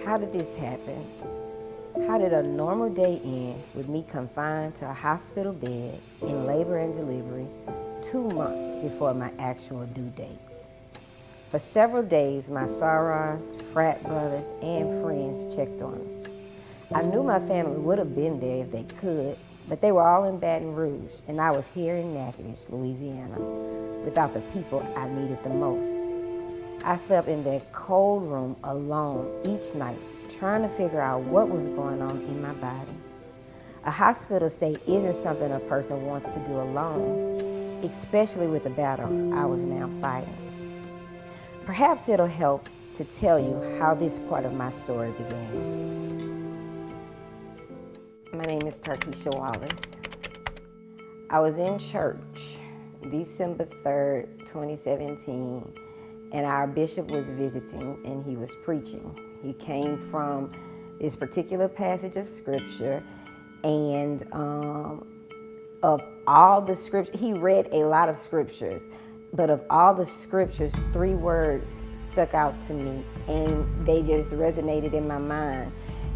How did this happen? How did a normal day end with me confined to a hospital bed in labor and delivery 2 months before my actual due date? For several days, my sorors, frat brothers, and friends checked on me. I knew my family would have been there if they could, but they were all in Baton Rouge, and I was here in Natchitoches, Louisiana, without the people I needed the most. I slept in that cold room alone each night, trying to figure out what was going on in my body. A hospital stay isn't something a person wants to do alone, especially with the battle I was now fighting. Perhaps it'll help to tell you how this part of my story began. My name is Tarkeisha Wallace. I was in church December 3rd, 2017, and our bishop was visiting and he was preaching. He came from this particular passage of scripture, and of all the scriptures, he read a lot of scriptures, but of all the scriptures, 3 words stuck out to me, and they just resonated in my mind.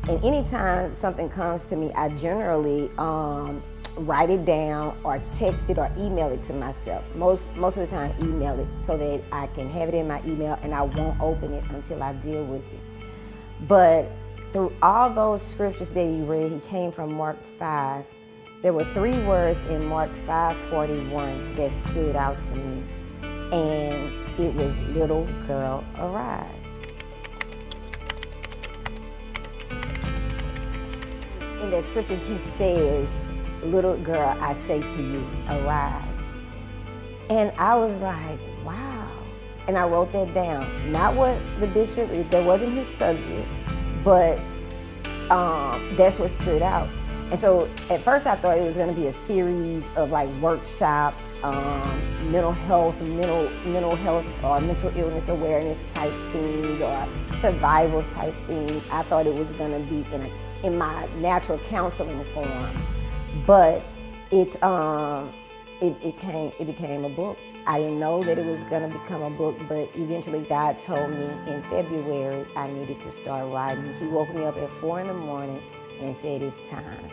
And anytime something comes to me, I generally write it down or text it or email it to myself. Most of the time, email it so that I can have it in my email and I won't open it until I deal with it. But through all those scriptures that he read, he came from Mark 5. There were 3 words in Mark 5:41 that stood out to me, and it was "Little girl, arise." In that scripture, he says, "Little girl, I say to you, arise." And I was like, wow. And I wrote that down. Not what the bishop, that wasn't his subject, but that's what stood out. And so at first I thought it was going to be a series of like workshops, mental health or mental illness awareness type things or survival type things. I thought it was going to be in my natural counseling form, but it became a book. I didn't know that it was going to become a book, but eventually God told me in February I needed to start writing. He woke me up at 4 in the morning and said, "It's time."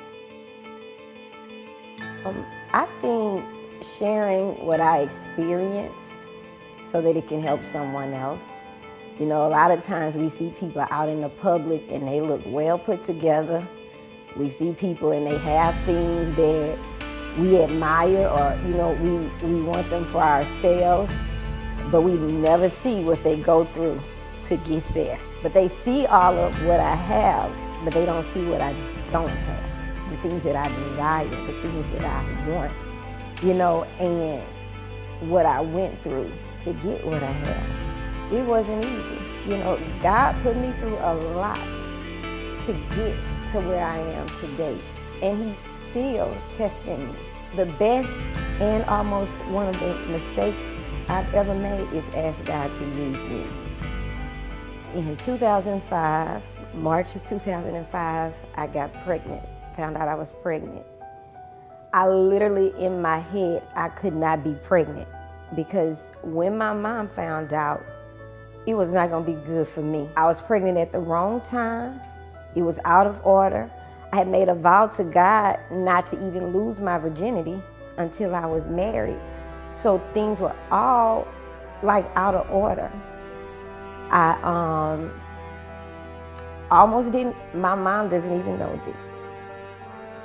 I think sharing what I experienced so that it can help someone else. You know, a lot of times we see people out in the public and they look well put together. We see people and they have things that we admire or, you know, we want them for ourselves, but we never see what they go through to get there. But they see all of what I have, but they don't see what I don't have. The things that I desire, the things that I want, you know, and what I went through to get what I have. It wasn't easy. You know, God put me through a lot to get to where I am today, and He's still testing me. The best and almost one of the mistakes I've ever made is ask God to use me. In 2005, March of 2005, I got pregnant. Found out I was pregnant. I literally, in my head, I could not be pregnant because when my mom found out, it was not gonna be good for me. I was pregnant at the wrong time. It was out of order. I had made a vow to God not to even lose my virginity until I was married. So things were all like out of order. I almost didn't, my mom doesn't even know this.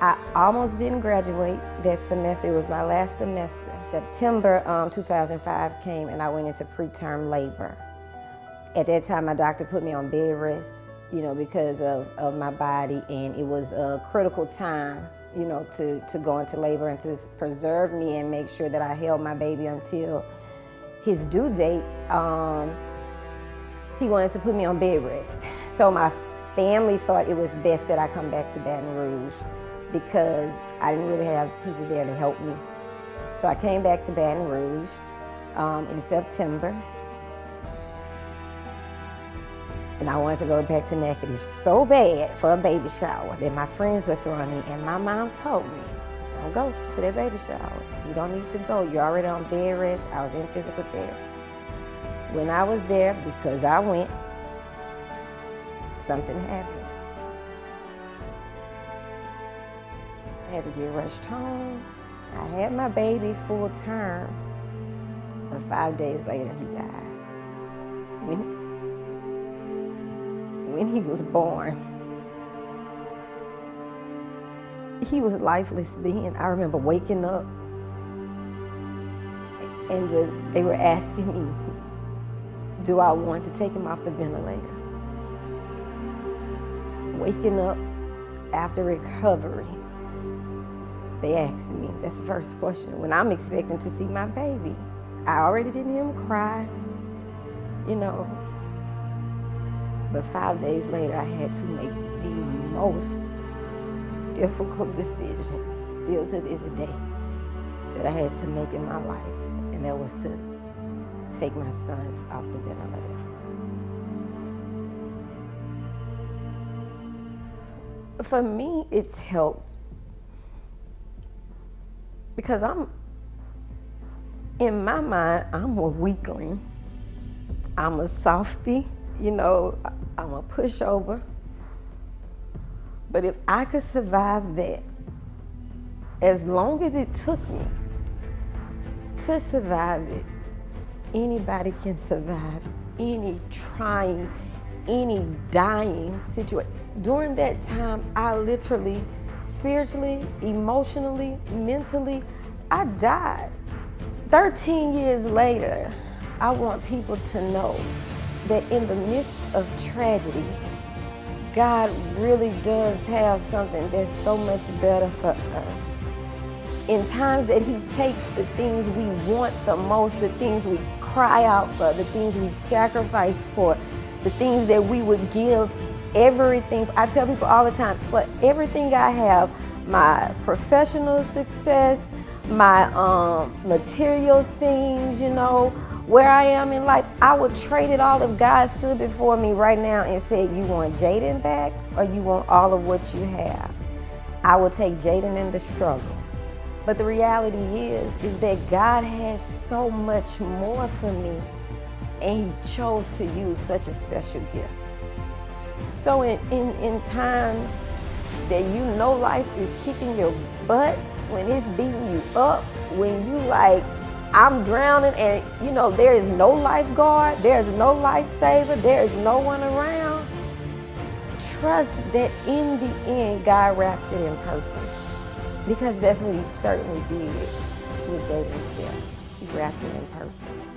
I almost didn't graduate that semester. It was my last semester. September 2005 came and I went into preterm labor. At that time, my doctor put me on bed rest, you know, because of my body, and it was a critical time, you know, to go into labor and to preserve me and make sure that I held my baby until his due date. He wanted to put me on bed rest. So my family thought it was best that I come back to Baton Rouge because I didn't really have people there to help me. So I came back to Baton Rouge in September. And I wanted to go back to Natchitoches so bad for a baby shower that my friends were throwing me. And my mom told me, don't go to that baby shower. You don't need to go. You're already on bed rest. I was in physical therapy. When I was there, because I went, something happened. I had to get rushed home. I had my baby full term, but 5 days later he died. When he was born, he was lifeless then. I remember waking up and they were asking me, do I want to take him off the ventilator? Waking up after recovery, they asked me, that's the first question, when I'm expecting to see my baby. I already didn't hear him cry, you know. But 5 days later, I had to make the most difficult decision, still to this day, that I had to make in my life, and that was to take my son off the ventilator. For me, it's helped because in my mind, I'm a weakling. I'm a softie, you know, I'm a pushover. But if I could survive that, as long as it took me to survive it, anybody can survive any trying, any dying situation. During that time, I literally, spiritually, emotionally, mentally, I died. 13 years later, I want people to know that in the midst of tragedy, God really does have something that's so much better for us. In times that He takes the things we want the most, the things we cry out for, the things we sacrifice for, the things that we would give everything. I tell people all the time, for everything I have, my professional success, my material things, you know, where I am in life, I would trade it all if God stood before me right now and said, you want Jaden back or you want all of what you have? I will take Jaden in the struggle. But the reality is that God has so much more for me, and He chose to use such a special gift. So in times that you know life is kicking your butt, when it's beating you up, when you like, I'm drowning and you know there is no lifeguard, there's no lifesaver, there is no one around, trust that in the end God wraps it in purpose. Because that's what He certainly did with Jaden's death. He wrapped it in purpose.